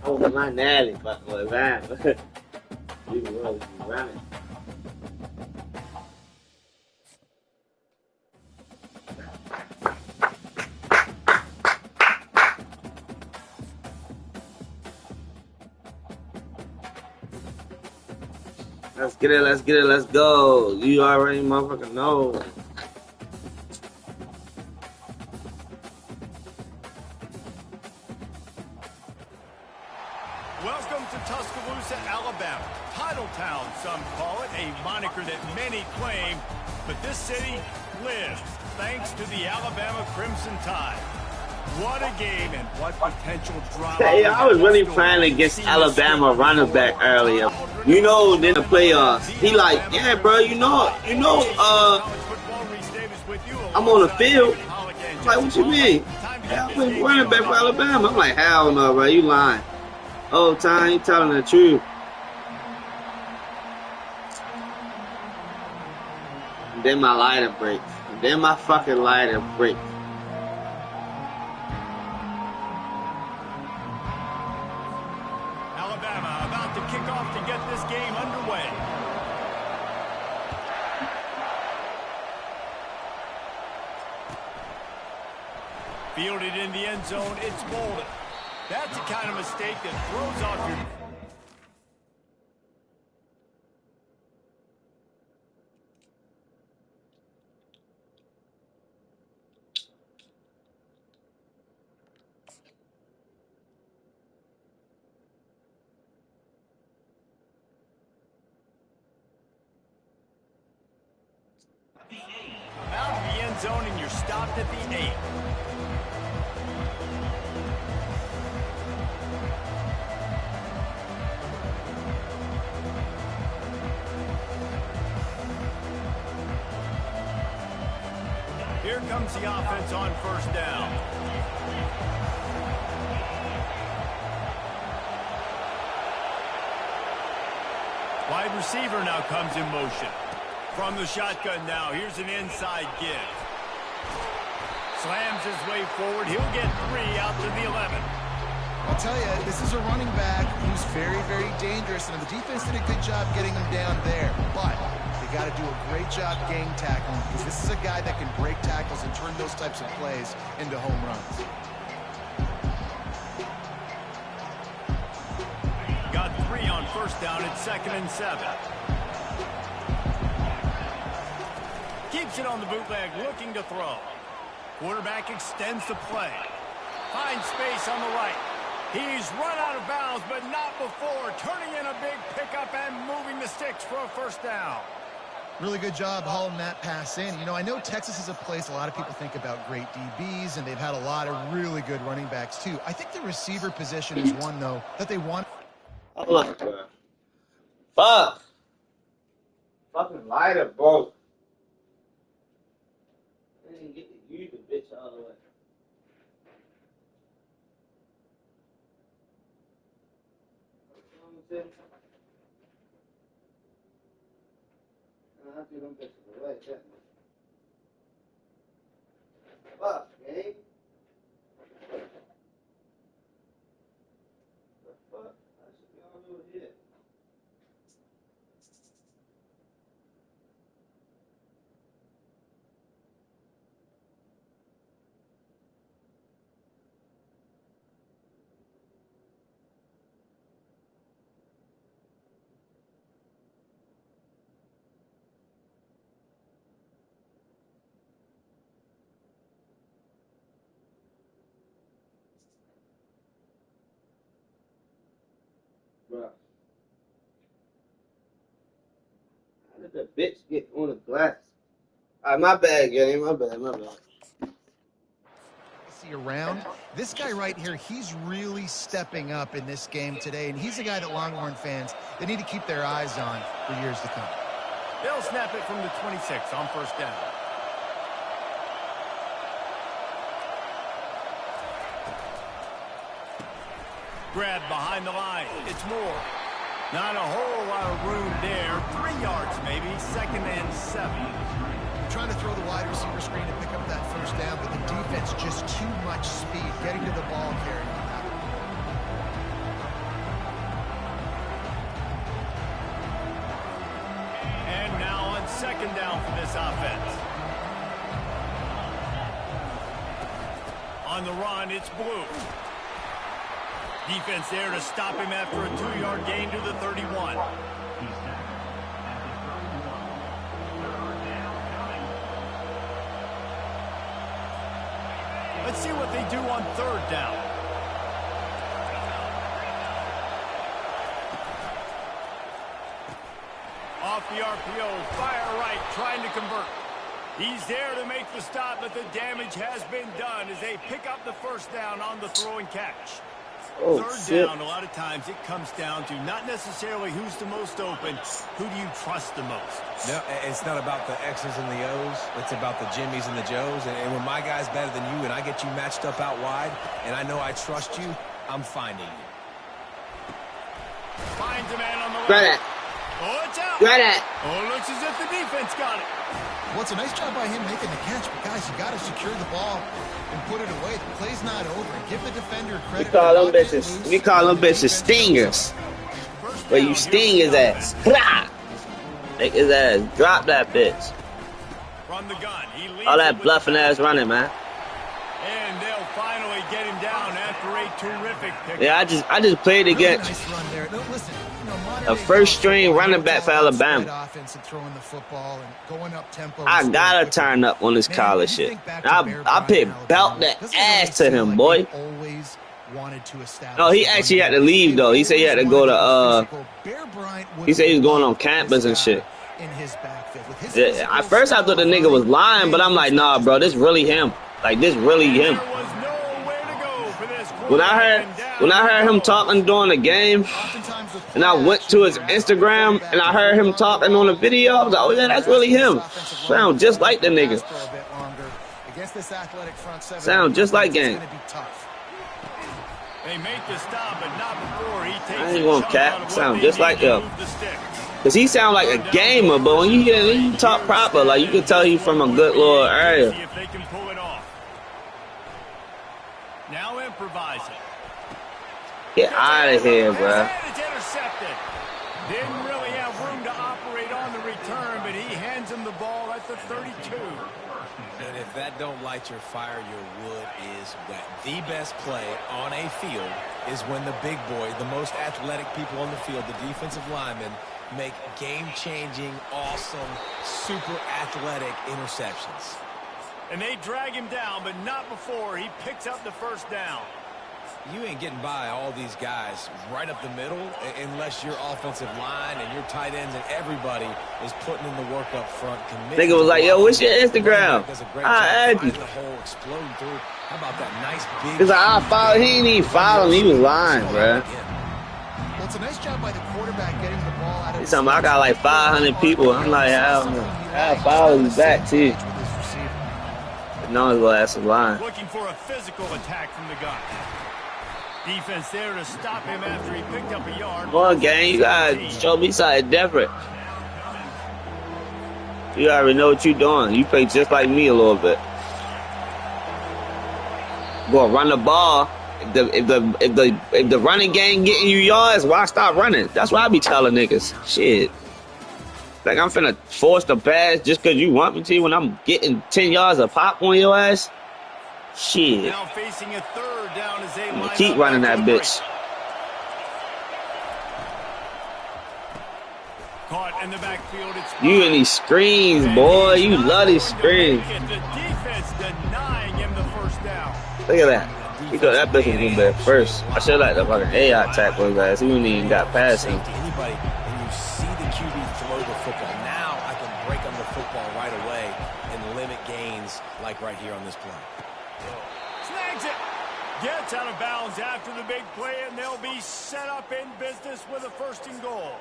Oh, my natty, but man, you really running. Let's get it, let's get it, let's go. You already motherfucking know. Welcome to Tuscaloosa, Alabama. Title Town, some call it, a moniker that many claim, but this city lives thanks to the Alabama Crimson Tide. What a game and what potential drama. Hey, I was really playing against Alabama running back earlier. You know, in the playoffs, he like, yeah, bro, you know, I'm on the field. I'm like, what you mean? Yeah, I was running back for Alabama. I'm like, hell no, bro, you lying. Oh, time, you telling the truth. And then my lighter breaks. And then my fucking lighter breaks. Alabama about to kick off to get this game underway. Fielded in the end zone, it's Bolden. That's the kind of mistake that throws off your... Out of the end zone, and you're stopped at the 8. Here comes the offense on first down. Wide receiver now comes in motion. From the shotgun now, here's an inside give. Slams his way forward. He'll get 3 out to the 11. I'll tell you, this is a running back who's very, very dangerous, and the defense did a good job getting him down there. But they got to do a great job gang tackling, because this is a guy that can break tackles and turn those types of plays into home runs. Got 3 on first down at 2nd and 7. Keeps it on the bootleg, looking to throw. Quarterback extends the play. Finds space on the right. He's run out of bounds, but not before. Turning in a big pickup and moving the sticks for a first down. Really good job hauling that pass in. You know, I know Texas is a place a lot of people think about great DBs, and they've had a lot of really good running backs, too. I think the receiver position is one, though, that they want. Hold on, bro. Fuck. Fucking lighter broke. I didn't get to use the bitch all the way. I do them bitches away, yeah. Fuck, gang. The fuck? I should be on over here. Bro. How did the bitch get on the glass? Alright, my bad, gang. My bad. See around. This guy right here, he's really stepping up in this game today, and he's a guy that Longhorn fans, they need to keep their eyes on for years to come. They'll snap it from the 26 on first down. Grab behind the line. It's Moore. Not a whole lot of room there. 3 yards maybe. 2nd and 7. Trying to throw the wide receiver screen to pick up that first down, but the defense just too much speed getting to the ball carrier. second down for this offense. On the run, it's Blue. Defense there to stop him after a 2-yard gain to the 31. Let's see what they do on third down. Off the RPO, fire right, trying to convert. He's there to make the stop, but the damage has been done as they pick up the first down on the throw and catch. Oh, Third shit. down, a lot of times it comes down to not necessarily who's the most open, who do you trust the most? No, it's not about the X's and the O's. It's about the Jimmys and the Joes. And when my guy's better than you and I get you matched up out wide and I know I trust you, I'm finding you. Finds a man on the left. Grab that. Oh, it's out. Grab that. Oh, it looks as if the defense got it. Well, it's a nice job by him making the catch, but guys, you got to secure the ball and put it away. The play's not over. Give the defender credit. We call them bitches stingers. Where you sting his ass. Blah! Make his ass drop that bitch. From the gun, he leads All that bluffing ass running, man. and they'll finally get him down after a terrific pick. Yeah, I just played against Nice run there. No, listen, a first-string running back for Alabama. Offense and throwing the football and going up tempo. I gotta turn up on this college shit. I picked belt the ass to him, boy. Always wanted to establish. No, he actually had to leave though. He said he had to go to he said he was going on campus and shit. Yeah, at first I thought the nigga was lying, but I'm like, nah, bro, this really him. Like, this really him. When I heard him talking during the game, and I went to his Instagram and I heard him talking on the video, I was like, oh yeah, that's really him. Sound just like the nigga. Sound just like Gang. They make the stop, but not before he takes I ain't gonna cap. Sound just like him. Cause he sound like a gamer, but when you hear him talk proper, like you can tell he's from a good little area. See if they can pull it off. Now improvising. Get out of here, bro. It's intercepted. Didn't really have room to operate on the return, but he hands him the ball at the 32. And if that don't light your fire, your wood is wet. The best play on a field is when the big boy, the most athletic people on the field, the defensive linemen, make game-changing, awesome, super athletic interceptions. And they drag him down, but not before he picks up the first down. You ain't getting by all these guys right up the middle unless your offensive line and your tight ends and everybody is putting in the work up front. Nigga was like, yo, what's your Instagram? I add you. How about that nice big... He's like, I follow. He ain't even follow him. He was lying, bro. Well, it's a nice job by the quarterback getting the ball out of He's talking about I got like 500 people. I'm like, I follow you back, too. But no one's gonna ask him lying. Looking for a physical attack from the gun. Defense there to stop him after he picked up a yard. Come on, gang. You gotta show me something different. You already know what you're doing. You play just like me a little bit. Gonna run the ball. If the running game getting you yards, why stop running? That's what I be telling niggas. Shit. Like I'm finna force the pass just cause you want me to when I'm getting 10 yards of pop on your ass. Shit. Now facing a third down as they line keep up running that after the bitch. break. Caught in the backfield. It's You and these screens, boy. You love these screens. The defense denying him the first down. Look at that. He thought that bitch was gonna be at first. I should like the fucking AI tackle his ass. He wouldn't even got past him. Anybody, and you see the QB throw the football. Now I can break on the football right away and limit gains like right here on this play. Snags it. Gets out of bounds after the big play, and they'll be set up in business with a first and goal.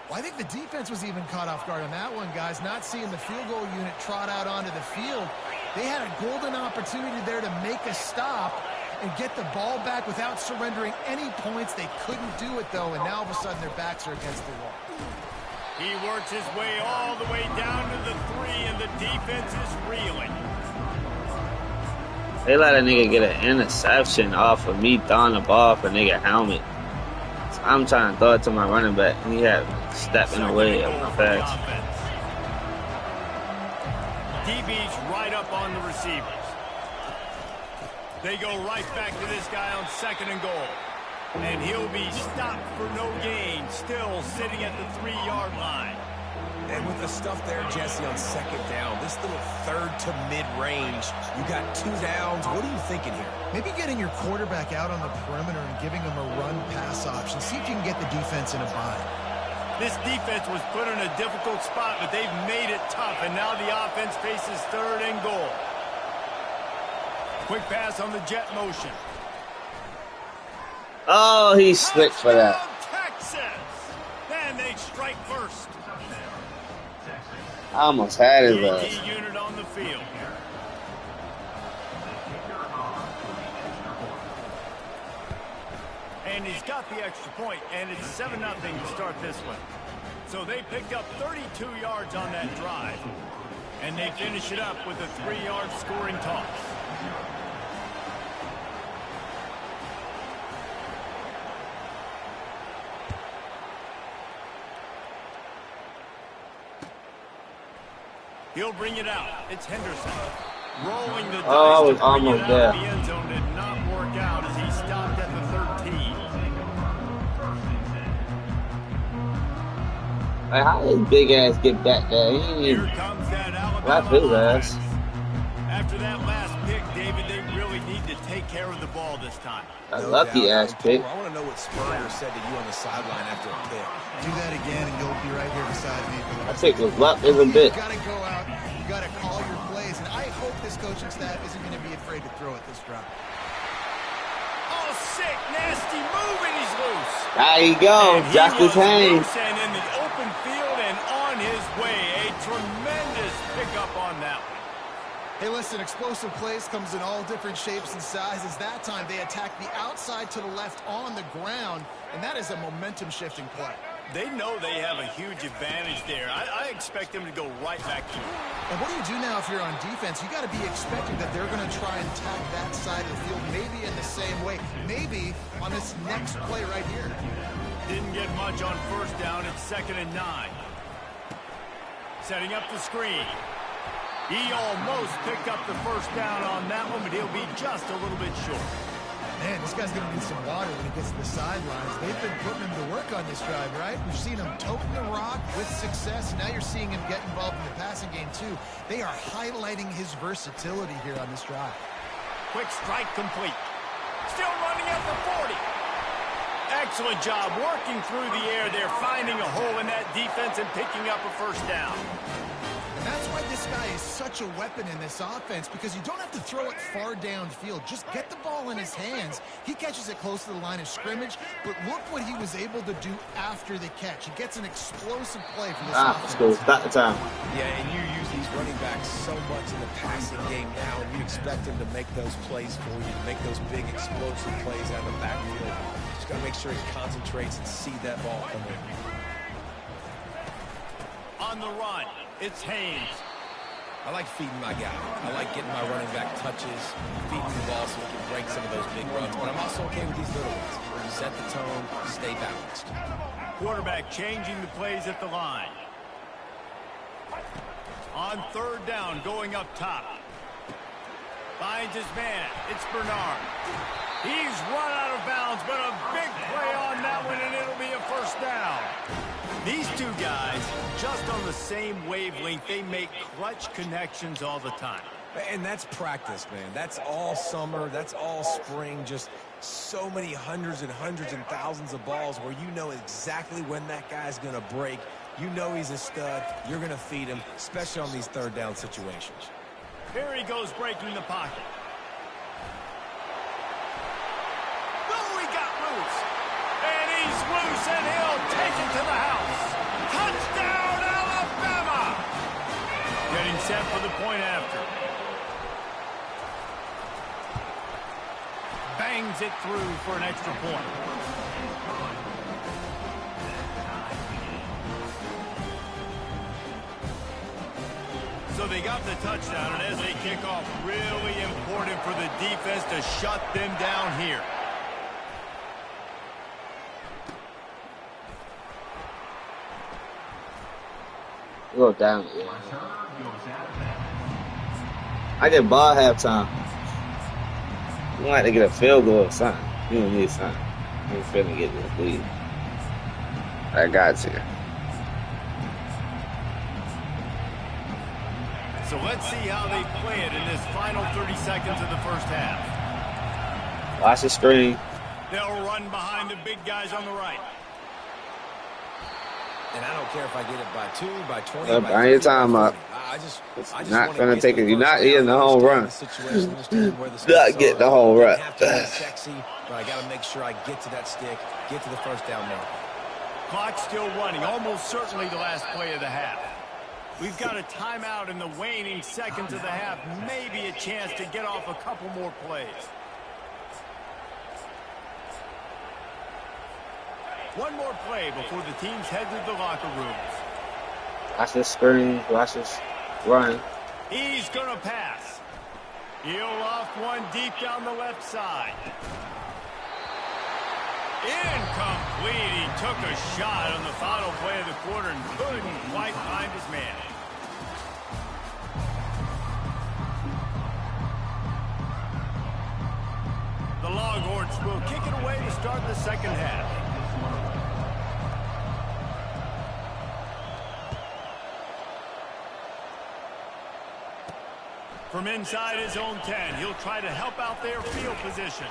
Well, I think the defense was even caught off guard on that one, guys. Not seeing the field goal unit trot out onto the field. They had a golden opportunity there to make a stop and get the ball back without surrendering any points. They couldn't do it, though, and now all of a sudden their backs are against the wall. He works his way all the way down to the 3, and the defense is reeling. They let a nigga get an interception off of me throwing the ball for nigga helmet. So I'm trying to throw it to my running back, and he had stepping away of my pass. DB's right up on the receivers. They go right back to this guy on 2nd and goal. And he'll be stopped for no gain, still sitting at the 3-yard line. And with the stuff there, Jesse, on 2nd down, this little 3rd to mid-range, you got 2 downs. What are you thinking here? Maybe getting your quarterback out on the perimeter and giving him a run-pass option. See if you can get the defense in a bind. This defense was put in a difficult spot, but they've made it tough, and now the offense faces 3rd and goal. Quick pass on the jet motion. Oh, he slipped for that. Texas! And they strike first. I almost had his PAT unit on the field. And he's got the extra point, and it's 7-0 to start this one. So they picked up 32 yards on that drive, and they finish it up with a 3-yard scoring toss. He'll bring it out. It's Henderson. Rolling the dice. I was to almost bring it there. out of the end zone did not work out as he stopped at the 13. Like, how did his big ass get back there? He ain't Here even comes that left Alabama his ass. offense. After that last pick, David, they really need to take care of the ball this time. A No lucky doubt. ass pick. I want to know what Spurrier said to you on the sideline after a pick. Do that again, and you'll be right here beside me. For the I rest think of was luck is a bit. You got to go out. You got to call your plays, and I hope this coaching staff isn't going to be afraid to throw at this drop. Oh, sick, nasty move, and he's loose. There you go, And he Justice was Haynes. loose and in the open field and on his way. A tremendous pickup on that one. Hey, listen, explosive plays comes in all different shapes and sizes. That time, they attack the outside to the left on the ground, and that is a momentum-shifting play. They know they have a huge advantage there. I expect them to go right back to it. And what do you do now if you're on defense? You got to be expecting that they're going to try and attack that side of the field, maybe in the same way, maybe on this next play right here. Didn't get much on 1st down. It's 2nd and 9. Setting up the screen. He almost picked up the 1st down on that one, but he'll be just a little bit short. Man, this guy's going to need some water when he gets to the sidelines. They've been putting him to work on this drive, right? We've seen him toting the rock with success. Now you're seeing him get involved in the passing game, too. They are highlighting his versatility here on this drive. Quick strike complete. Still running at the 40. Excellent job working through the air there, finding a hole in that defense and picking up a 1st down. And that's why this guy is such a weapon in this offense, because you don't have to throw it far downfield. Just get the ball in his hands. He catches it close to the line of scrimmage, but look what he was able to do after the catch. He gets an explosive play for this offense. Let's go. Start the time. Yeah, and you use these running backs so much in the passing game now, and you expect them to make those plays for you, to make those big explosive plays out of the backfield. Just got to make sure he concentrates and see that ball come in. On the run, it's Haynes. I like feeding my guy. I like getting my running back touches, feeding the ball so he can break some of those big runs. But I'm also okay with these little ones. Set the tone, stay balanced. Quarterback changing the plays at the line. On 3rd down, going up top. Finds his man. It's Bernard. He's run out of bounds, but a big play on that one, and it'll be a 1st down. These two guys, just on the same wavelength, they make clutch connections all the time. And that's practice, man. That's all summer. That's all spring. Just so many hundreds and thousands of balls where you know exactly when that guy's going to break. You know he's a stud. You're going to feed him, especially on these 3rd down situations. Here he goes breaking the pocket. Oh, he got loose. And he's loose, and he'll take it to the house. Touchdown, Alabama! Getting set for the point after. Bangs it through for an extra point. So they got the touchdown, and as they kick off, really important for the defense to shut them down here. Go down. Yeah. I get ball halftime. You like to get a field goal or something. You don't need something. You ain't finna get this lead. I got you. So let's see how they play it in this final 30 seconds of the first half. Watch the screen. They'll run behind the big guys on the right. And I don't care if I get it by 2, by 20, by Bring your time up. I just not gonna take it. You're not getting the home run. Not get the home run. Sexy, but I got to make sure I get to that stick, get to the first down mark. Clock still running, almost certainly the last play of the half. We've got a timeout in the waning seconds of the half. Maybe a chance to get off a couple more plays. One more play before the teams head to the locker rooms. Watch this screen. Watch this run. He's going to pass. He'll off one deep down the left side. Incomplete. He took a shot on the final play of the quarter and couldn't quite find his man. The Longhorns will kick it away to start the second half. From inside his own 10, he'll try to help out their field position.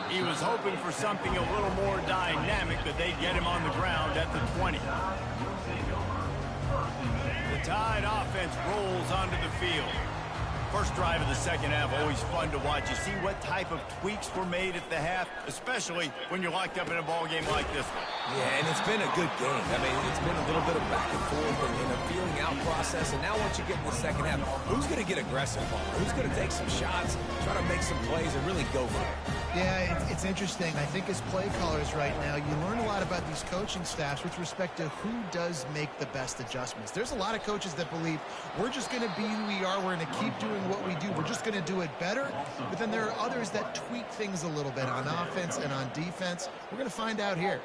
He was hoping for something a little more dynamic, but they get him on the ground at the 20. The Tide offense rolls onto the field. First drive of the second half, always fun to watch. You see what type of tweaks were made at the half, especially when you're locked up in a ball game like this one. Yeah, and it's been a good game. I mean, it's been a little bit of back and forth and a feeling out process. And now once you get in the second half, who's going to get aggressive on it? Who's going to take some shots, try to make some plays, and really go for it? Yeah, it's interesting. I think as play callers right now, you learn a lot about these coaching staffs with respect to who does make the best adjustments. There's a lot of coaches that believe we're just going to be who we are. We're going to keep doing what we do. We're just going to do it better. But then there are others that tweak things a little bit on offense and on defense. We're going to find out here.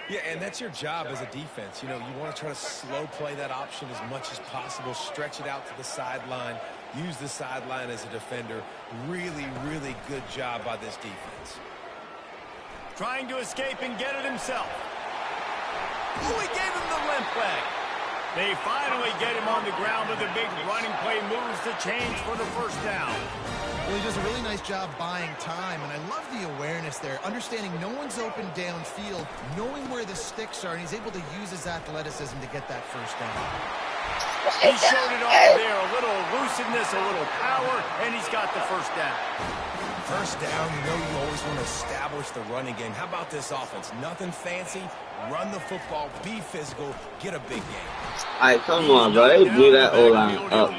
Yeah, and that's your job as a defense. You know, you want to try to slow play that option as much as possible, stretch it out to the sideline, use the sideline as a defender. Really, really good job by this defense. Trying to escape and get it himself. Oh, he gave him the limp leg. They finally get him on the ground with a big running play, moves the chains for the first down. Well, he does a really nice job buying time, and I love the awareness there, understanding no one's open downfield, knowing where the sticks are, and he's able to use his athleticism to get that first down. He showed it off there, a little elusiveness, a little power, and he's got the first down. First down, you know you always want to establish the running game. How about this offense? Nothing fancy. Run the football, be physical, get a big game. All right, come on, bro. They blew that O-line up.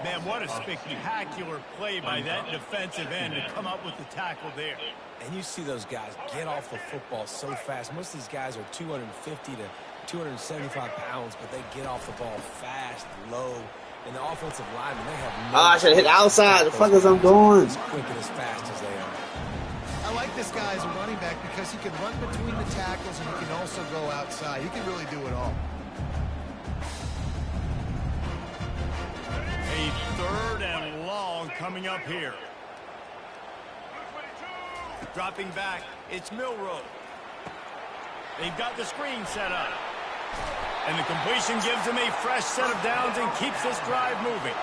Man, what a spectacular play by that defensive end to come up with the tackle there. And you see those guys get off the football so fast. Most of these guys are 250 to 275 pounds, but they get off the ball fast, low. And the offensive linemen, they have no... I should hit outside. The fuck is I'm doing? As quick and as fast as they are. I like this guy as a running back because he can run between the tackles and he can also go outside. He can really do it all. A third and long coming up here. Dropping back, it's Milroe. They've got the screen set up. And the completion gives him a fresh set of downs and keeps this drive moving.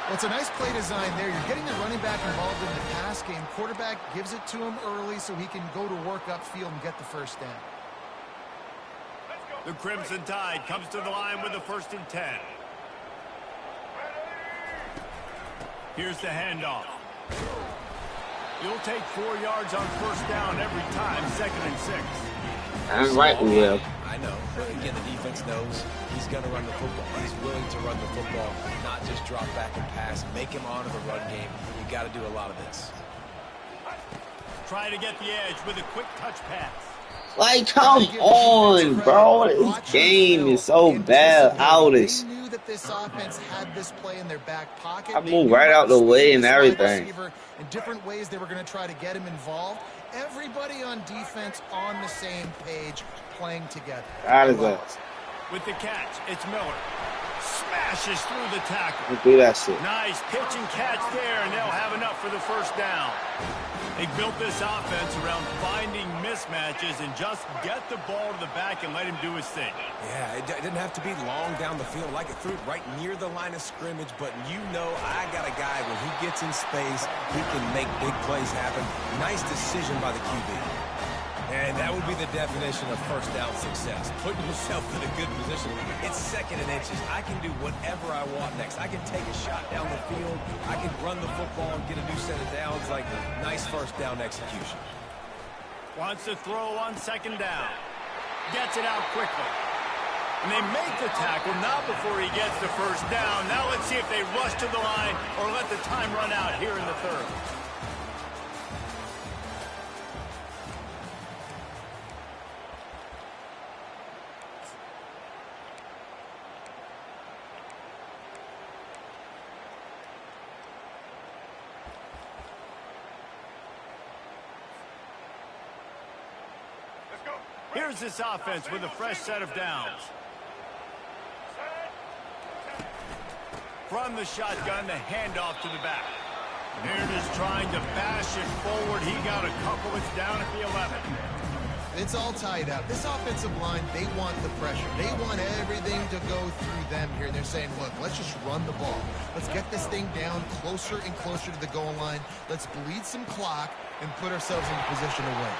Well, it's a nice play design there. You're getting the running back involved in the pass game. Quarterback gives it to him early so he can go to work upfield and get the first down. The Crimson Tide comes to the line with a 1st and 10. Here's the handoff. You'll take 4 yards on first down every time, 2nd and 6. I'm right, we will. I know. But again, the defense knows he's going to run the football. He's willing to run the football, not just drop back and pass. Make him honor the run game. You got to do a lot of this. Try to get the edge with a quick touch pass. Like, come on, bro. This game is so bad. Outlish. They knew that this offense had this play in their back pocket. I moved right out the way and everything. In different ways, they were going to try to get him involved. Everybody on defense on the same page, playing together. That is us. With the catch, it's Miller. Smashes through the tackle. Do that shit. Nice pitch and catch there, and they'll have enough for the first down. They built this offense around finding mismatches and just get the ball to the back and let him do his thing. Yeah, it didn't have to be long down the field. Like it threw it right near the line of scrimmage, but you know I got a guy, when he gets in space, he can make big plays happen. Nice decision by the QB. And that would be the definition of first down success. Putting yourself in a good position. It's 2nd and inches. I can do whatever I want next. I can take a shot down the field. I can run the football and get a new set of downs. Like, nice first down execution. Wants to throw on 2nd down. Gets it out quickly. And they make the tackle, not before he gets the first down. Now let's see if they rush to the line or let the time run out here in the 3rd. Here's this offense with a fresh set of downs. From the shotgun, the handoff to the back. Aaron is trying to bash it forward. He got a couple. It's down at the 11. It's all tied up. This offensive line, they want the pressure. They want everything to go through them here. They're saying, look, let's just run the ball. Let's get this thing down closer and closer to the goal line. Let's bleed some clock and put ourselves in position to win.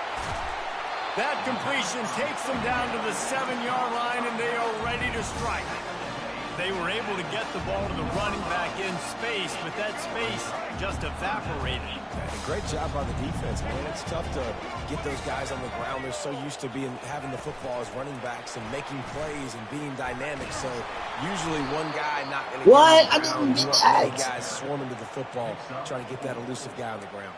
That completion takes them down to the 7-yard line, and they are ready to strike. They were able to get the ball to the running back in space, but that space just evaporated. Great job by the defense, man. It's tough to get those guys on the ground. They're so used to having the football as running backs and making plays and being dynamic. So usually one guy not going to What? get on the ground. I didn't get Many that. guys swarming to the football, trying to get that elusive guy on the ground.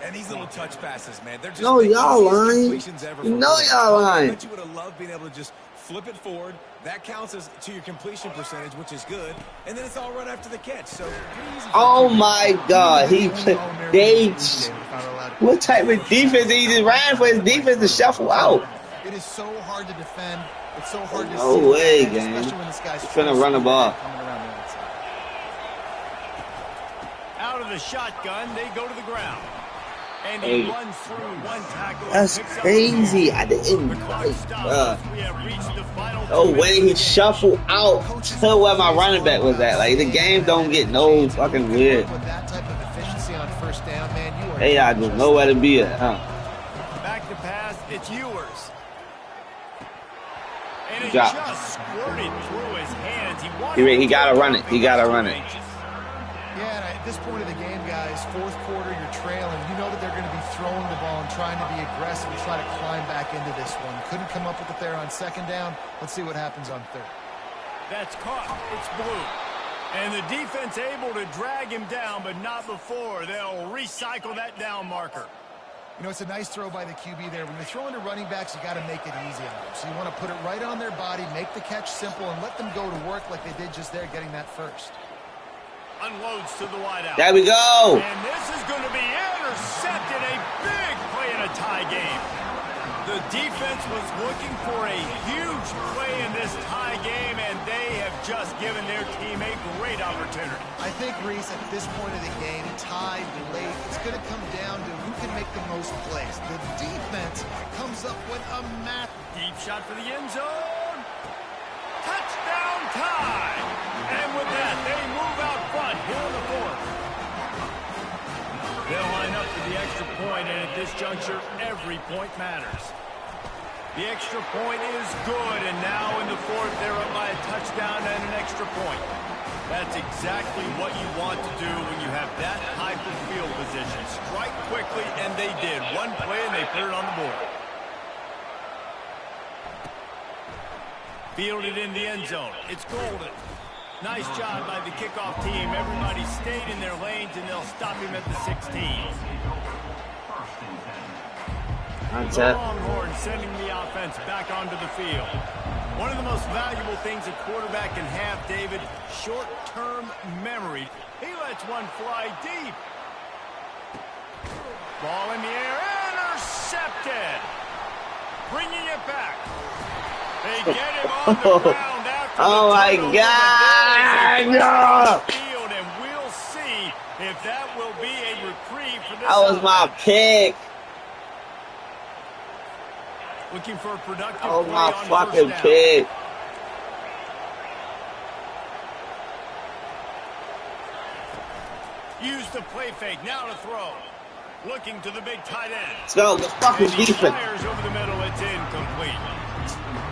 And these little touch passes, man, they're just No, y'all lying. You know y'all lying. But you would have loved being able to just flip it forward. That counts as to your completion percentage, which is good. And then it's all run after the catch. So pretty easy. Oh my God, what type of defense he just ran for his defense to shuffle out? It is so hard to defend. It's so hard to see. No way, especially gang. when this guy's He's finna run the ball. coming around the outside. Out of the shotgun, they go to the ground. And he Hey. runs through one tackle. That's crazy. I didn't like, We have reached the final no way he shuffled out to where my running back was at. Like, the game don't get no fucking weird. With that type of efficiency on first down, man, you are. Hey, I just know where to be at, huh? Back to pass, it's Ewers. And it Drop. just squirted through his hands. He gotta run it. He gotta run it. Yeah, and at this point of the game, guys, 4th quarter, you're trailing. You know that they're going to be throwing the ball and trying to be aggressive and try to climb back into this one. Couldn't come up with it there on 2nd down. Let's see what happens on 3rd. That's caught. It's blue. And the defense able to drag him down, but not before. They'll recycle that down marker. You know, it's a nice throw by the QB there. When you're throwing to running backs, you got to make it easy on them. So you want to put it right on their body, make the catch simple, and let them go to work like they did just there, getting that first. Unloads to the wideout. There we go. And this is going to be intercepted. A big play in a tie game. The defense was looking for a huge play in this tie game, and they have just given their team a great opportunity. I think, Reese, at this point of the game, tied late, it's going to come down to who can make the most plays. The defense comes up with a Deep shot for the end zone. Touchdown tie. And with that, they move out front here in the 4th. They'll line up for the extra point, and at this juncture, every point matters. The extra point is good, and now in the 4th, they're up by a touchdown and an extra point. That's exactly what you want to do when you have that type of field position. Strike quickly, and they did. One play, and they put it on the board. Fielded in the end zone. It's Golden. Nice job by the kickoff team. Everybody stayed in their lanes, and they'll stop him at the 16. The Longhorns sending the offense back onto the field. One of the most valuable things a quarterback can have, David, short-term memory. He lets one fly deep. Ball in the air, intercepted. Bringing it back. They get him on the ground after Oh my God! No! Field, and we'll see if that will be a reprieve for this. That was my pick. Looking for a productive That was play my on fucking first down. pick. Use the play fake. Now to throw. Looking to the big tight end. Let's go. Let's fucking And he defense. fires over the middle. It's incomplete.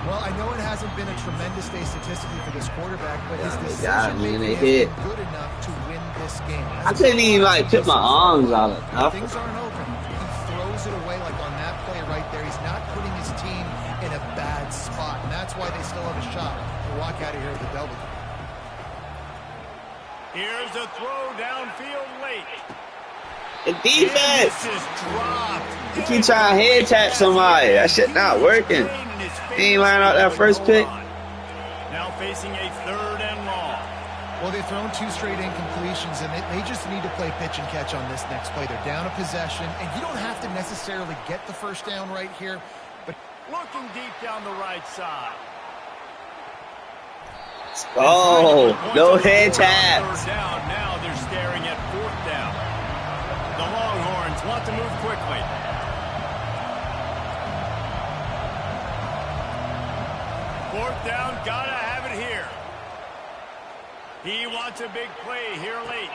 Well, I know it hasn't been a tremendous day statistically for this quarterback, but his they decision got me and they making has hit. been good enough to win this game. I couldn't even like put my arms out of nothing. Things aren't open. He throws it away like on that play right there. He's not putting his team in a bad spot, and that's why they still have a shot to walk out of here with a W. Here's a throw downfield late. The defense. This is dropped. You keep trying to head tap somebody. That shit not working. He ain't line out that first pick. Now facing a third and long. Well, they've thrown 2 straight incompletions, and they just need to play pitch and catch on this next play. They're down a possession, and you don't have to necessarily get the first down right here, but Looking deep down the right side. Oh, no head taps. Third down. Now they're staring at fourth down. The Longhorns want to move quickly. Fourth down, gotta have it here. He wants a big play here late.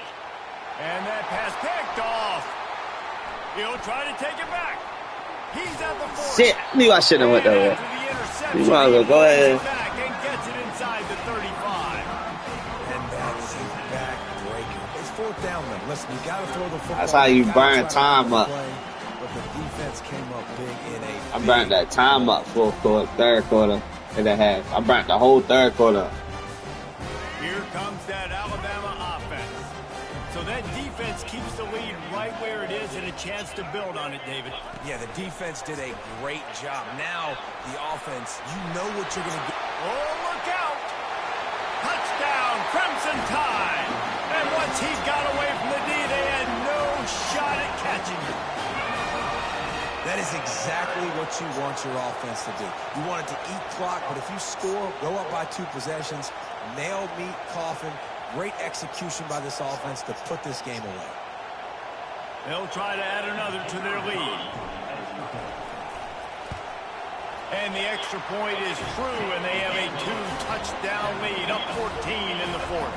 And that pass picked off. He'll try to take it back. He's at the 40. Shit, I knew I shouldn't have went that way. You might as well go ahead. Back and gets it inside the 35. And that's a back-breaker. It's fourth down, man. Listen, you got to throw the football. That's how you gotta burn try to time run up. the play, but the defense came up big in a I burnt that time up fourth quarter, third quarter and a half. I burnt the whole third quarter. Here comes that Alabama offense. So that defense keeps the lead right where it is and a chance to build on it, David. Yeah, the defense did a great job. Now, the offense, you know what you're going to get. Oh, look out! Touchdown, Crimson Tide! And once he got away from the D, they had no shot at catching him. That is exactly what you want your offense to do. You want it to eat clock, but if you score, go up by 2 possessions, nail, meet, coffin, great execution by this offense to put this game away. They'll try to add another to their lead. And the extra point is true, and they have a 2-touchdown lead, up 14 in the fourth.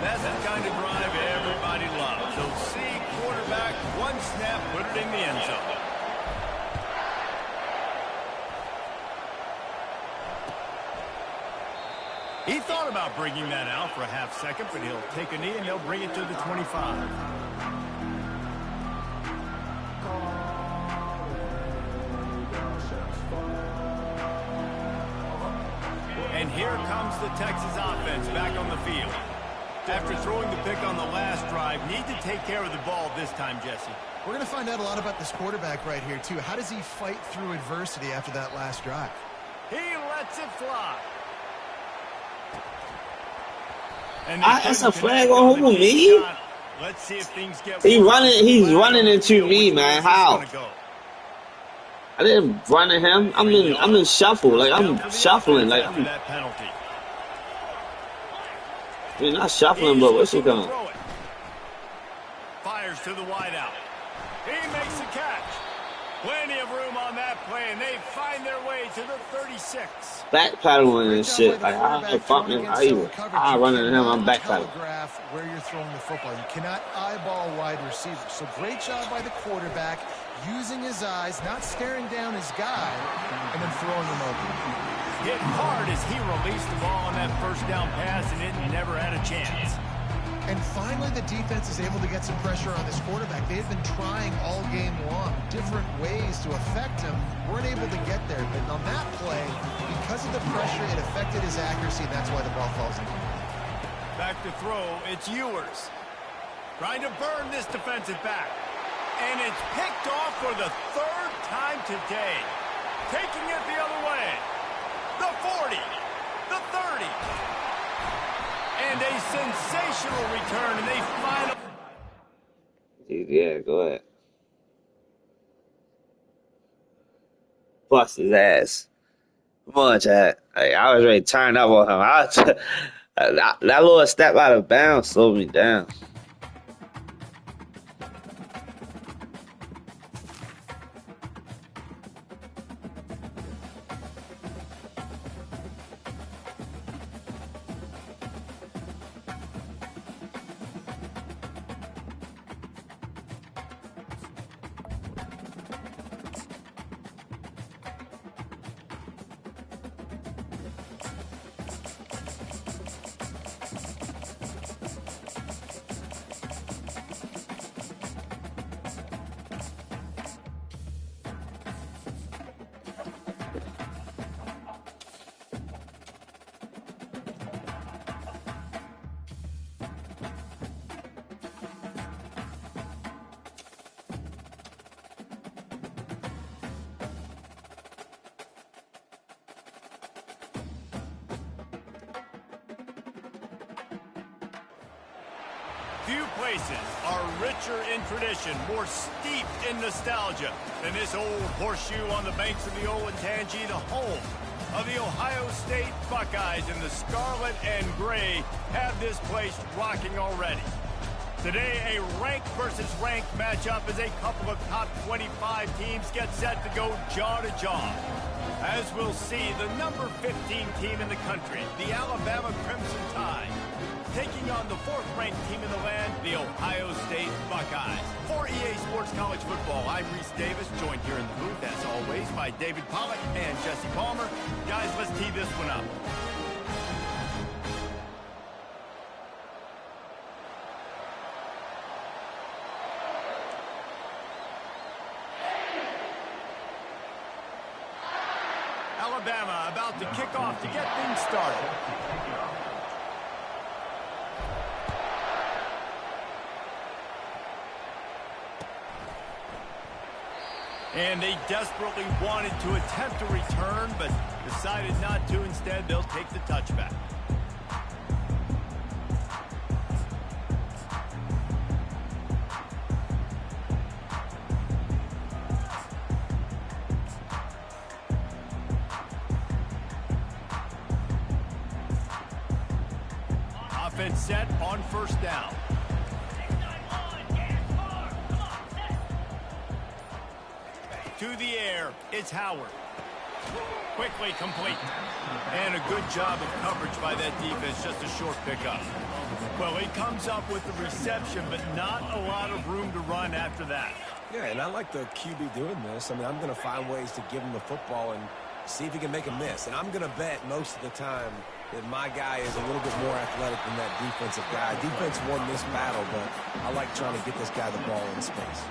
That's the kind of drive everybody loves. So see quarterback, one snap, put it in the end zone. He thought about bringing that out for a half second, but he'll take a knee and they'll bring it to the 25. And here comes the Texas offense back on the field. After throwing the pick on the last drive, need to take care of the ball this time, Jesse. we're going to find out a lot about this quarterback right here, too. How does he fight through adversity after that last drive? He lets it fly. That's a flag on who, me? Let's see if things get He's running into me, man. How? I didn't run at him. I'm in shuffle. Like I'm shuffling. Like I'm not shuffling, but what's he doing? Fires to the wideout. He makes the catch. Plenty of room on that play, and they find their way to the 36. Backpedaling and shit. Like I run at him. I'm backpedaling. Where you're throwing the football, you cannot eyeball wide receivers. So great job by the quarterback, using his eyes, not staring down his guy, and then throwing him open. Hit hard as he released the ball on that first down pass, and it never had a chance. And finally, the defense is able to get some pressure on this quarterback. They've been trying all game long, different ways to affect him. Weren't able to get there, but on that play, because of the pressure, it affected his accuracy, and that's why the ball falls in. Back to throw, it's Ewers. Trying to burn this defensive back. And it's picked off for the third time today. Taking it the other way. The 40, the 30. And a sensational return, and they finally... Yeah, go ahead. Bust his ass. Come on, Chad. Like, I was ready to turn up on him. That little step out of bounds slowed me down. Few places are richer in tradition, more steeped in nostalgia than this old horseshoe on the banks of the old Ncaa25, the home of the Ohio State Buckeyes. And the scarlet and gray have this place rocking already. Today, a ranked versus ranked matchup as a couple of top 25 teams get set to go jaw to jaw. As we'll see, the number 15 team in the country, the Alabama Crimson Tide, taking on the fourth-ranked team in the land, the Ohio State Buckeyes. For EA Sports College Football, I'm Reese Davis, joined here in the booth, as always, by David Pollack and Jesse Palmer. Guys, let's tee this one up. Alabama about to kick off to get things started. And they desperately wanted to attempt a return, but decided not to. Instead, they'll take the touchback. Offense set on first down. To the air, it's Howard. Quickly complete. And a good job of coverage by that defense, just a short pickup. Well, he comes up with the reception, but not a lot of room to run after that. Yeah, and I like the QB doing this. I mean, I'm going to find ways to give him the football and see if he can make a miss. And I'm going to bet most of the time that my guy is a little bit more athletic than that defensive guy. Defense won this battle, but I like trying to get this guy the ball in space.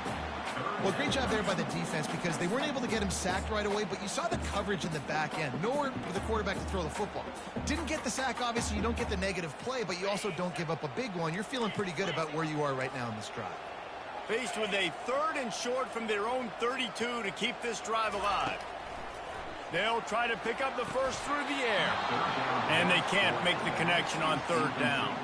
Well, great job there by the defense because they weren't able to get him sacked right away, but you saw the coverage in the back end. Nowhere for the quarterback to throw the football. Didn't get the sack, obviously. You don't get the negative play, but you also don't give up a big one. You're feeling pretty good about where you are right now in this drive. Faced with a 3rd and short from their own 32 to keep this drive alive. They'll try to pick up the first through the air. And they can't make the connection on 3rd down.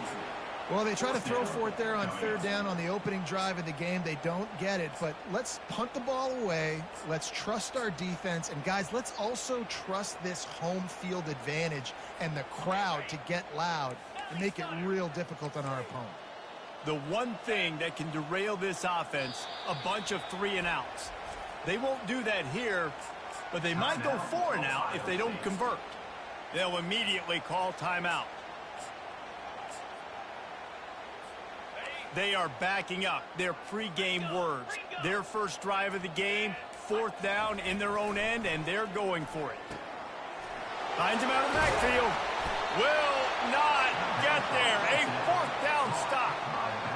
Well, they try to throw for it there on 3rd down on the opening drive of the game. They don't get it, but let's punt the ball away. Let's trust our defense. And, guys, let's also trust this home field advantage and the crowd to get loud and make it real difficult on our opponent. The one thing that can derail this offense, a bunch of 3-and-outs. They won't do that here, but they might go 4-and-out if they don't convert. They'll immediately call timeout. They are backing up their pregame words. Their first drive of the game, 4th down in their own end, and they're going for it. Finds him out of the backfield. Will not get there. A 4th down stop.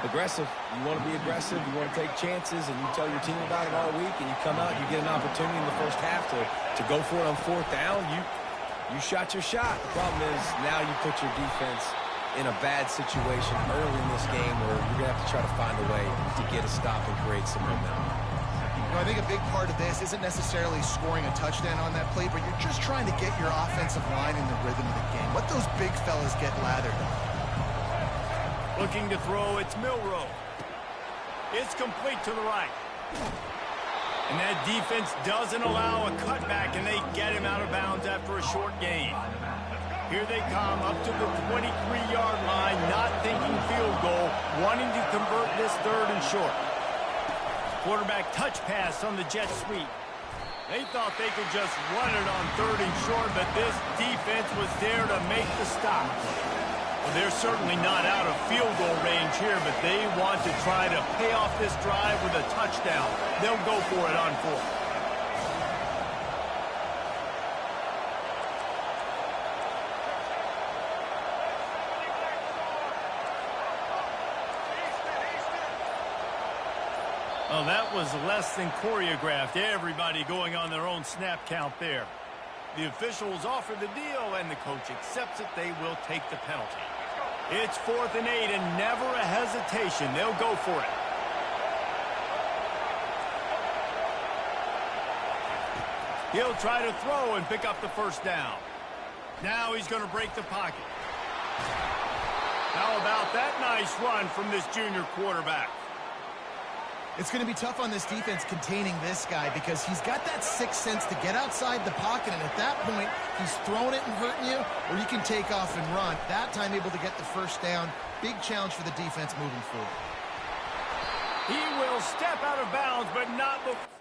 Aggressive. You want to be aggressive. You want to take chances, and you tell your team about it all week, and you come out, you get an opportunity in the first half to go for it on 4th down. You shot your shot. The problem is now you put your defense in a bad situation early in this game where you're going to have to try to find a way to get a stop and create some momentum. You know, I think a big part of this isn't necessarily scoring a touchdown on that play, but you're just trying to get your offensive line in the rhythm of the game. Let those big fellas get lathered up. Looking to throw, it's Milroe. It's complete to the right. And that defense doesn't allow a cutback, and they get him out of bounds after a short gain. Here they come up to the 23-yard line, not thinking field goal, wanting to convert this 3rd and short. Quarterback touch pass on the jet sweep. They thought they could just run it on 3rd and short, but this defense was there to make the stop. Well, they're certainly not out of field goal range here, but they want to try to pay off this drive with a touchdown. They'll go for it on 4th. Well, that was less than choreographed. Everybody going on their own snap count there. The officials offer the deal, and the coach accepts it. They will take the penalty. It's 4th and 8, and never a hesitation. They'll go for it. He'll try to throw and pick up the 1st down. Now he's going to break the pocket. How about that nice run from this junior quarterback? It's going to be tough on this defense containing this guy because he's got that sixth sense to get outside the pocket, and at that point, he's throwing it and hurting you, or you can take off and run. That time able to get the 1st down. Big challenge for the defense moving forward. He will step out of bounds, but not before.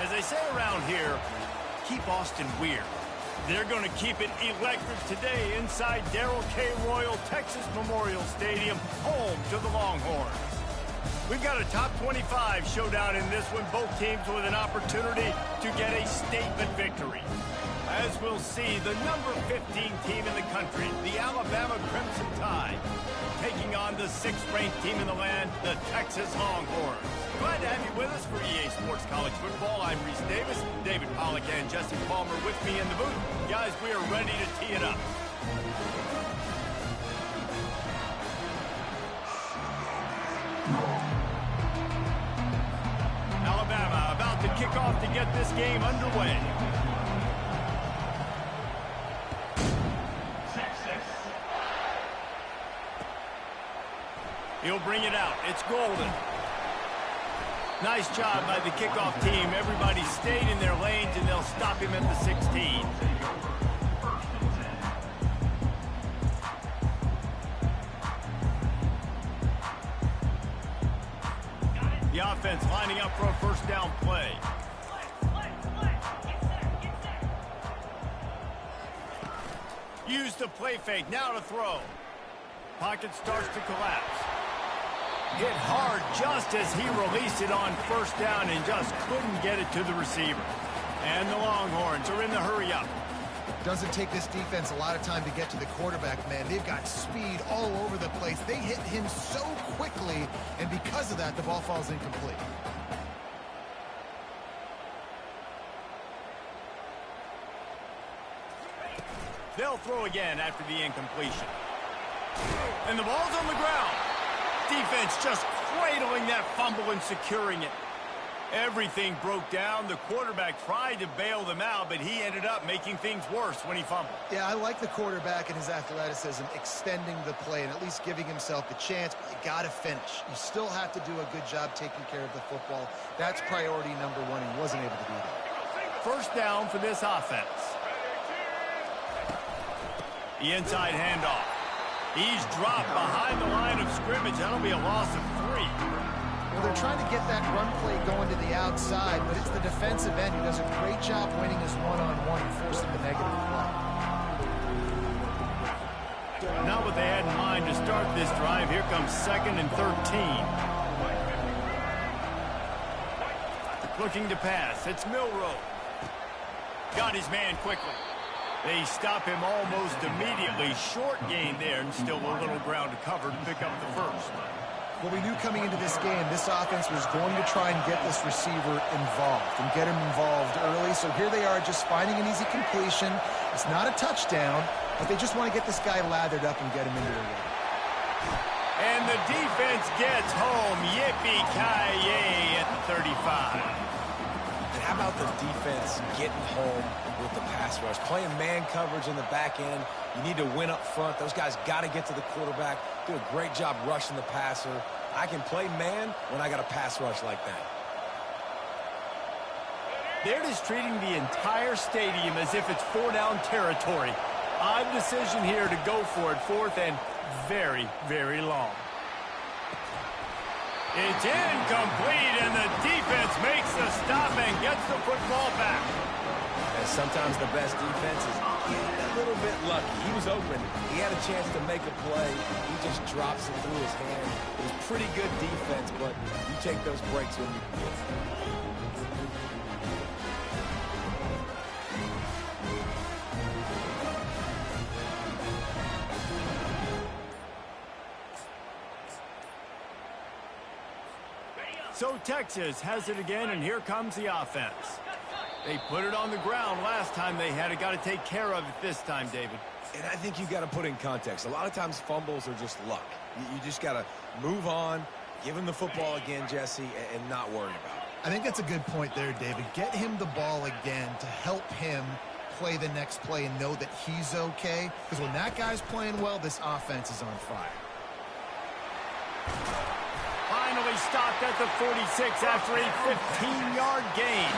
As they say around here, keep Austin weird. They're going to keep it electric today inside Darrell K. Royal Texas Memorial Stadium, home to the Longhorns. We've got a top 25 showdown in this one, both teams with an opportunity to get a statement victory. As we'll see, the number 15 team in the country, the Alabama Crimson Tide, taking on the 6th-ranked team in the land, the Texas Longhorns. Glad to have you with us for EA Sports College Football. I'm Reese Davis, David Pollack, and Jesse Palmer with me in the booth. Guys, we are ready to tee it up. Alabama about to kick off to get this game underway. He'll bring it out. It's Golden. Nice job by the kickoff team. Everybody stayed in their lanes, and they'll stop him at the 16. The offense lining up for a 1st down play. Use the play fake. Now to throw. Pocket starts to collapse. Hit hard just as he released it on 1st down and just couldn't get it to the receiver. And the Longhorns are in the hurry up. Doesn't take this defense a lot of time to get to the quarterback, man. They've got speed all over the place. They hit him so quickly, and because of that, the ball falls incomplete. They'll throw again after the incompletion. And the ball's on the ground. Defense just cradling that fumble and securing it. Everything broke down. The quarterback tried to bail them out, but he ended up making things worse when he fumbled. Yeah, I like the quarterback and his athleticism, extending the play and at least giving himself the chance, but you got to finish. You still have to do a good job taking care of the football. That's priority number 1. He wasn't able to do that. 1st down for this offense. The inside handoff. He's dropped behind the line of scrimmage. That'll be a loss of 3. Well, they're trying to get that run play going to the outside, but it's the defensive end who does a great job winning his one-on-one and forcing the negative play. Not what they had in mind to start this drive. Here comes 2nd and 13. Looking to pass. It's Milroe. Got his man quickly. They stop him almost immediately. Short gain there, and still a little ground to cover to pick up the first. Well, we knew coming into this game, this offense was going to try and get this receiver involved and get him involved early. So here they are just finding an easy completion. It's not a touchdown, but they just want to get this guy lathered up and get him into a run. And the defense gets home. Yippee-ki-yay at the 35. And how about the defense getting home with the pass rush? Playing man coverage in the back end. You need to win up front. Those guys got to get to the quarterback. Do a great job rushing the passer. I can play man when I got a pass rush like that. They're just treating the entire stadium as if it's 4-down territory. Odd decision here to go for it. 4th and very, very long. It's incomplete, and the defense makes the stop and gets the football back. And sometimes the best defense is a little bit lucky. He was open. He had a chance to make a play. He just drops it through his hand. It was pretty good defense, but you take those breaks when you can. So Texas has it again, and here comes the offense. They put it on the ground last time they had it. Got to take care of it this time, David. And I think you got to put in context. A lot of times fumbles are just luck. You just got to move on, give him the football again, Jesse, and not worry about it. I think that's a good point there, David. Get him the ball again to help him play the next play and know that he's okay. Because when that guy's playing well, this offense is on fire. Finally stopped at the 46 after a 15-yard gain.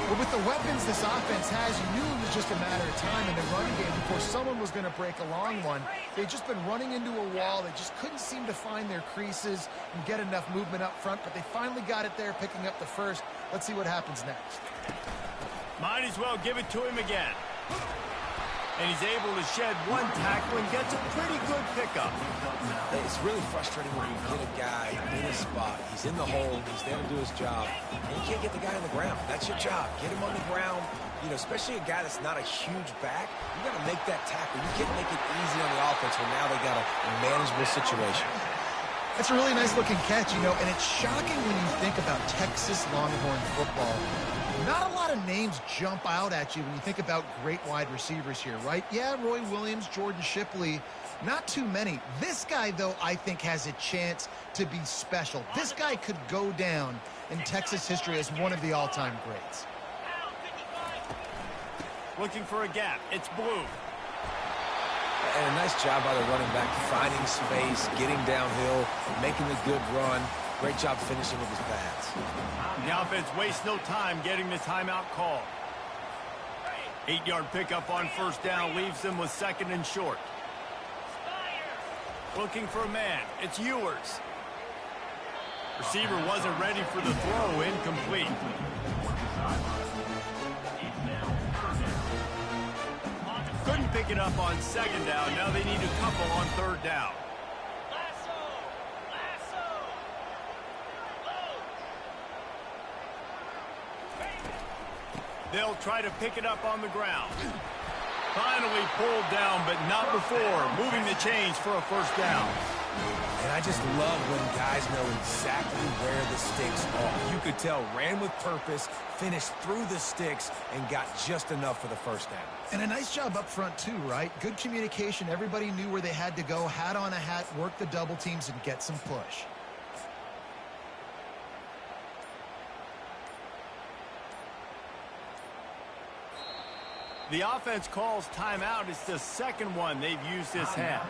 But with the weapons this offense has, you knew it was just a matter of time in the running game before someone was going to break a long one. They'd just been running into a wall. They just couldn't seem to find their creases and get enough movement up front, but they finally got it there, picking up the first. Let's see what happens next. Might as well give it to him again. And he's able to shed one tackle and gets a pretty good pickup. It's really frustrating when you get a guy in a spot. He's in the hole. He's there to do his job. And you can't get the guy on the ground. That's your job. Get him on the ground. You know, especially a guy that's not a huge back. You got to make that tackle. You can't make it easy on the offense when now they got a manageable situation. That's a really nice-looking catch, you know, and it's shocking when you think about Texas Longhorn football. Not a lot of names jump out at you when you think about great wide receivers here, right? Yeah, Roy Williams, Jordan Shipley, not too many. This guy, though, I think has a chance to be special. This guy could go down in Texas history as one of the all-time greats. Looking for a gap. It's Blue. And a nice job by the running back, finding space, getting downhill, making a good run. Great job finishing with his pads. The offense wastes no time getting the timeout call. 8-yard pickup on first down leaves them with 2nd and short. Looking for a man. It's Ewers. Receiver wasn't ready for the throw. Incomplete. Couldn't pick it up on 2nd down. Now they need a couple on 3rd down. They'll try to pick it up on the ground. Finally pulled down, but not before. Moving the chains for a first down. And I just love when guys know exactly where the sticks are. You could tell, ran with purpose, finished through the sticks, and got just enough for the first down. And a nice job up front, too, right? Good communication. Everybody knew where they had to go. Hat on a hat, work the double teams, and get some push. The offense calls timeout. It's the second one they've used this half.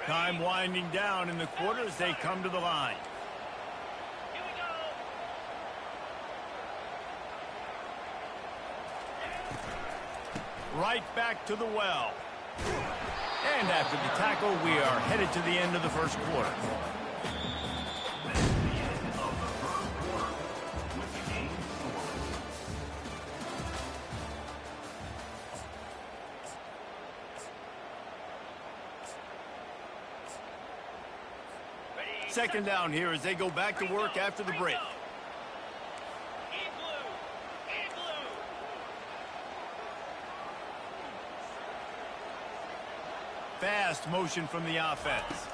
Time winding down in the quarter as they come to the line. Right back to the well. And after the tackle, we are headed to the end of the first quarter. Second down here as they go back to work after the break. Fast motion from the offense.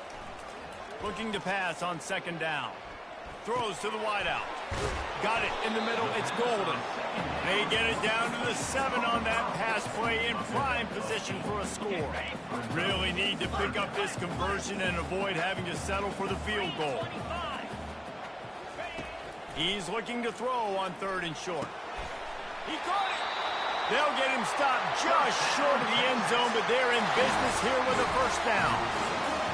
Looking to pass on second down. Throws to the wideout. Got it in the middle. It's golden. They get it down to the 7 on that pass play in prime position for a score. Really need to pick up this conversion and avoid having to settle for the field goal. He's looking to throw on 3rd and short. He caught it. They'll get him stopped just short of the end zone, but they're in business here with a first down.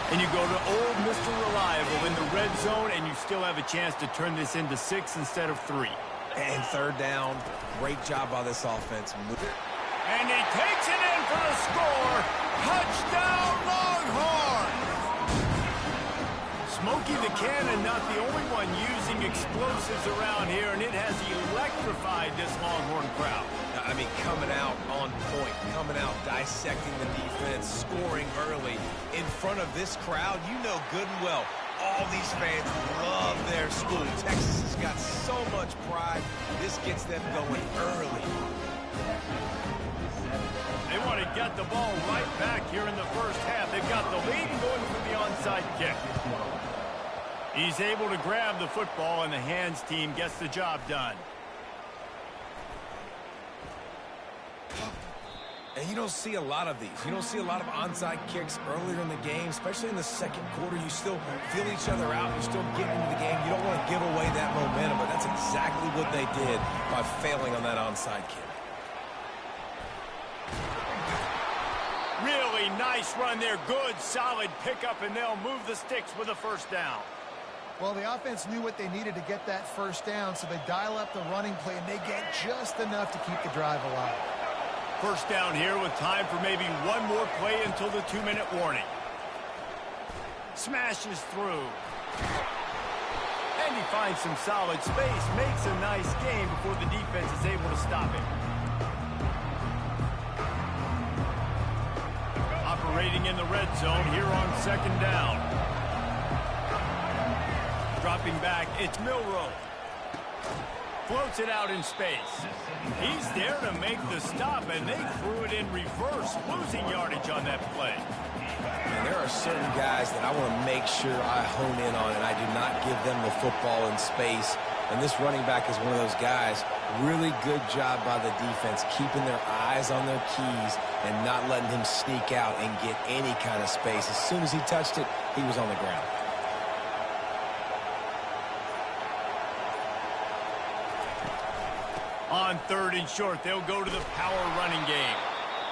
And you go to old Mr. Reliable in the red zone, and you still have a chance to turn this into 6 instead of 3. And 3rd down. Great job by this offense. And he takes it in for the score. Touchdown, Longhorns! Smokey the Cannon, not the only one using explosives around here, and it has electrified this Longhorn crowd. I mean, coming out on point, coming out dissecting the defense, scoring early in front of this crowd. You know good and well, all these fans love their school. Texas has got so much pride. This gets them going early. They want to get the ball right back here in the first half. They've got the lead and going for the onside kick. He's able to grab the football, and the hands team gets the job done. And you don't see a lot of these. You don't see a lot of onside kicks earlier in the game, especially in the second quarter. You still feel each other out. You still get into the game. You don't want to give away that momentum, but that's exactly what they did by failing on that onside kick. Really nice run there. Good, solid pickup, and they'll move the sticks with a first down. Well, the offense knew what they needed to get that first down, so they dial up the running play, and they get just enough to keep the drive alive. First down here with time for maybe one more play until the 2-minute warning. Smashes through. And he finds some solid space, makes a nice game before the defense is able to stop him. Operating in the red zone here on second down. Dropping back, it's Milroe. Floats it out in space. He's there to make the stop, and they threw it in reverse, losing yardage on that play. And there are certain guys that I want to make sure I hone in on, and I do not give them the football in space. And this running back is one of those guys. Really good job by the defense, keeping their eyes on their keys and not letting him sneak out and get any kind of space. As soon as he touched it, he was on the ground. On 3rd and short, they'll go to the power running game.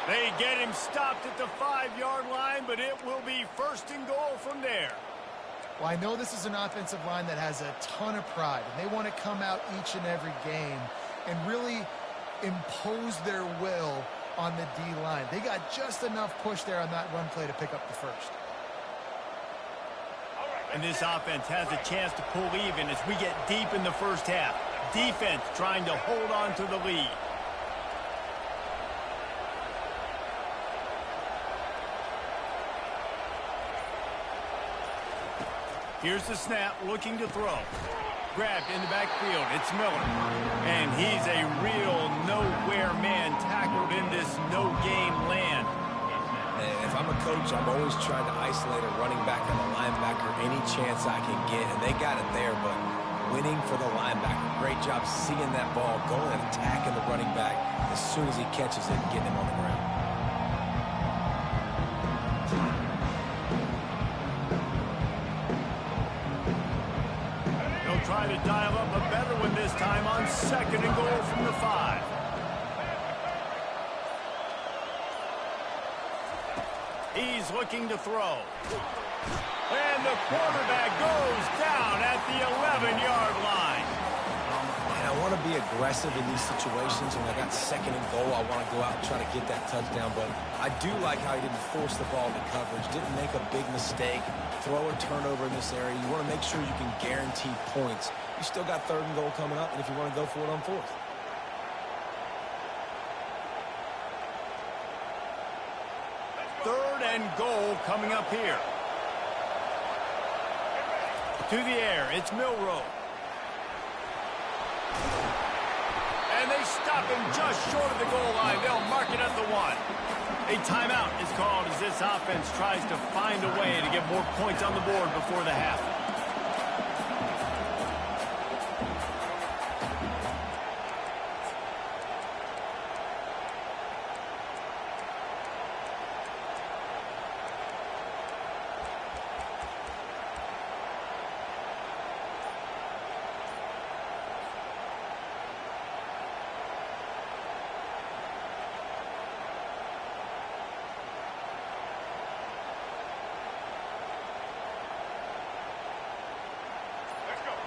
They get him stopped at the 5-yard line, but it will be 1st and goal from there. Well, I know this is an offensive line that has a ton of pride, and they want to come out each and every game and really impose their will on the D-line. They got just enough push there on that run play to pick up the first. And this offense has a chance to pull even as we get deep in the first half. Defense trying to hold on to the lead. Here's the snap, looking to throw. Grabbed in the backfield, it's Miller. And he's a real nowhere man tackled in this no-game land. And if I'm a coach, I'm always trying to isolate a running back and a linebacker any chance I can get. And they got it there, but winning for the linebacker. Great job seeing that ball, going and attacking the running back as soon as he catches it and getting him on the ground. They'll try to dial up a better one this time on 2nd and goal from the 5. He's looking to throw. And the quarterback goes down at the 11-yard line. And I want want to be aggressive in these situations. When I got second and goal, I want to go out and try to get that touchdown. But I do like how he didn't force the ball into coverage, didn't make a big mistake, throw a turnover in this area. You want to make sure you can guarantee points. You still got third and goal coming up, and if you want to go for it on fourth. Third and goal coming up here. To the air, it's Milroe. And they stop him just short of the goal line. They'll mark it at the 1. A timeout is called as this offense tries to find a way to get more points on the board before the half.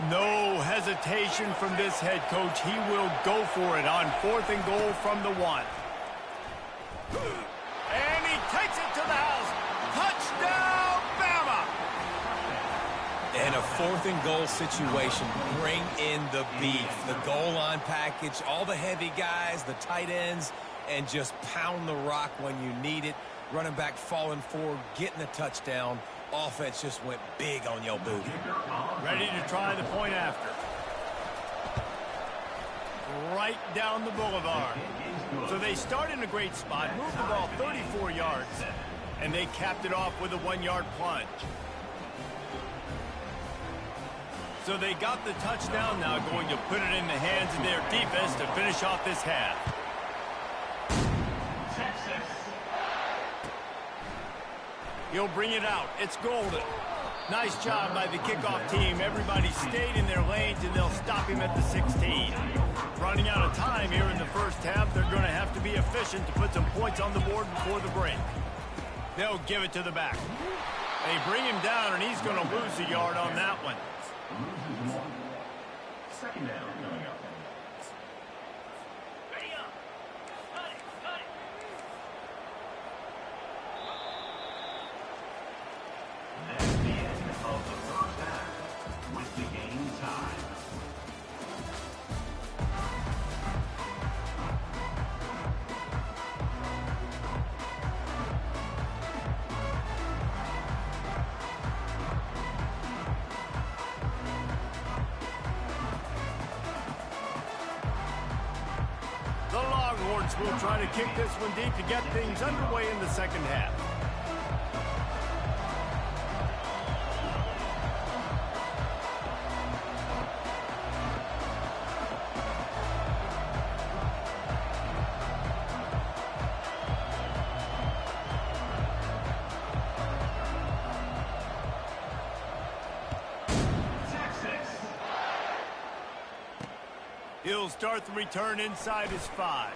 No hesitation from this head coach. He will go for it on 4th and goal from the 1. And he takes it to the house. Touchdown, Bama! In a 4th and goal situation, bring in the beef. The goal line package, all the heavy guys, the tight ends, and just pound the rock when you need it. Running back falling forward, getting the touchdown. Offense just went big on your booty. Ready to try the point after. Right down the boulevard. So they start in a great spot, move the ball 34 yards, and they capped it off with a 1-yard plunge. So they got the touchdown, now going to put it in the hands of their defense to finish off this half. He'll bring it out. It's Golden. Nice job by the kickoff team. Everybody stayed in their lanes, and they'll stop him at the 16. Running out of time here in the first half. They're going to have to be efficient to put some points on the board before the break. They'll give it to the back. They bring him down, and he's going to lose a yard on that one. Second down coming up. That's the end of the first half with the game time. The Longhorns will try to kick this one deep to get things underway in the second half. He'll start the return inside his 5.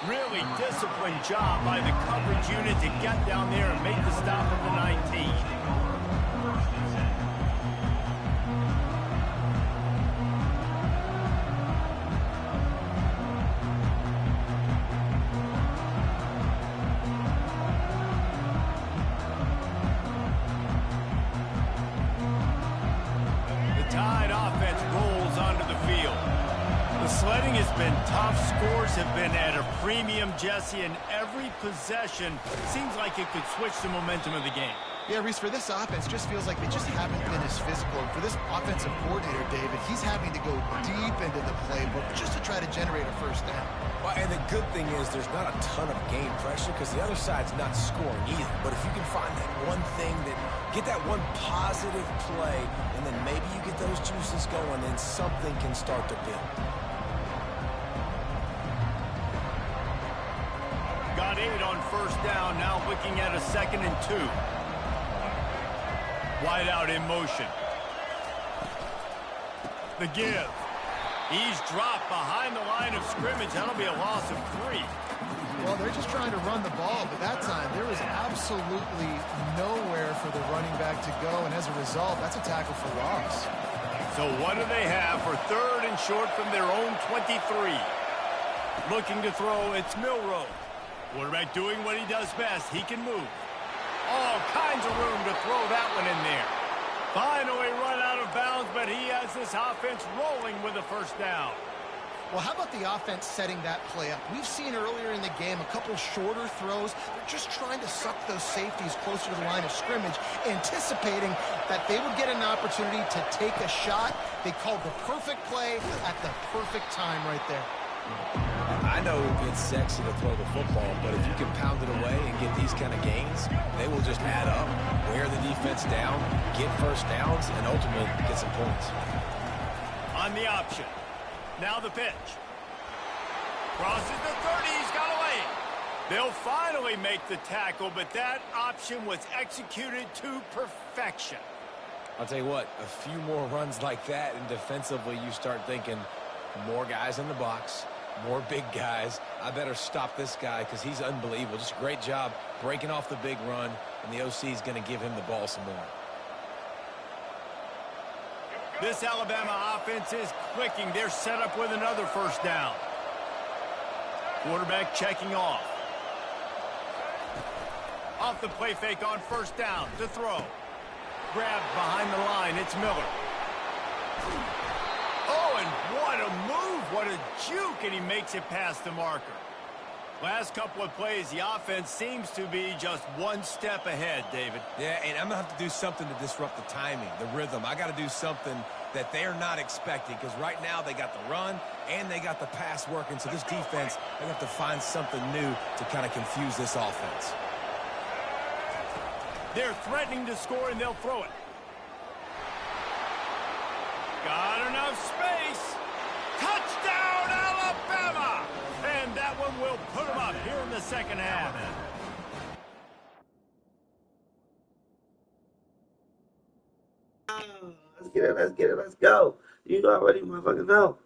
Really disciplined job by the coverage unit to get down there and make the stop at the 19. The Tide offense rolls onto the field. The sledding has been tough. Scores have been at a premium, Jesse, and every possession seems like it could switch the momentum of the game. Yeah, Reese, for this offense, just feels like they just haven't been as physical. And for this offensive coordinator, David, he's having to go deep into the playbook just to try to generate a first down. Well, and the good thing is there's not a ton of game pressure because the other side's not scoring either. But if you can find that one thing, get that one positive play, and then maybe you get those juices going, then something can start to build. Got 8 on first down, now looking at a 2nd and 2. Wide out in motion. The give. He's dropped behind the line of scrimmage. That'll be a loss of 3. Well, they're just trying to run the ball, but that time there was absolutely nowhere for the running back to go, and as a result, that's a tackle for loss. So what do they have for 3rd and short from their own 23. Looking to throw, it's Milrow. Quarterback doing what he does best. He can move. All kinds of room to throw that one in there. Finally run out of bounds, but he has this offense rolling with a first down. Well, how about the offense setting that play up? We've seen earlier in the game a couple shorter throws. They're just trying to suck those safeties closer to the line of scrimmage, anticipating that they would get an opportunity to take a shot. They called the perfect play at the perfect time right there. I know it's sexy to throw the football, but if you can pound it away and get these kind of gains, they will just add up, wear the defense down, get first downs, and ultimately get some points. On the option. Now the pitch. Crosses the 30. He's got away. They'll finally make the tackle, but that option was executed to perfection. I'll tell you what, a few more runs like that, and defensively you start thinking more guys in the box, more big guys. I better stop this guy because he's unbelievable. Just a great job breaking off the big run, and the OC is going to give him the ball some more. This Alabama offense is clicking. They're set up with another first down. Quarterback checking off. Off the play fake on first down to throw. Grabbed behind the line. It's Miller. Oh, and what a move. What a juke. And he makes it past the marker. Last couple of plays, the offense seems to be just one step ahead, David. Yeah, and I'm going to have to do something to disrupt the timing, the rhythm. I got to do something that they're not expecting because right now they got the run and they got the pass working. So this defense, they have to find something new to kind of confuse this offense. They're threatening to score, and they'll throw it. Got enough space. Touchdown, Alabama! And that one will put them up here in the second half. Let's get it, let's get it, let's go. You already motherfucking know.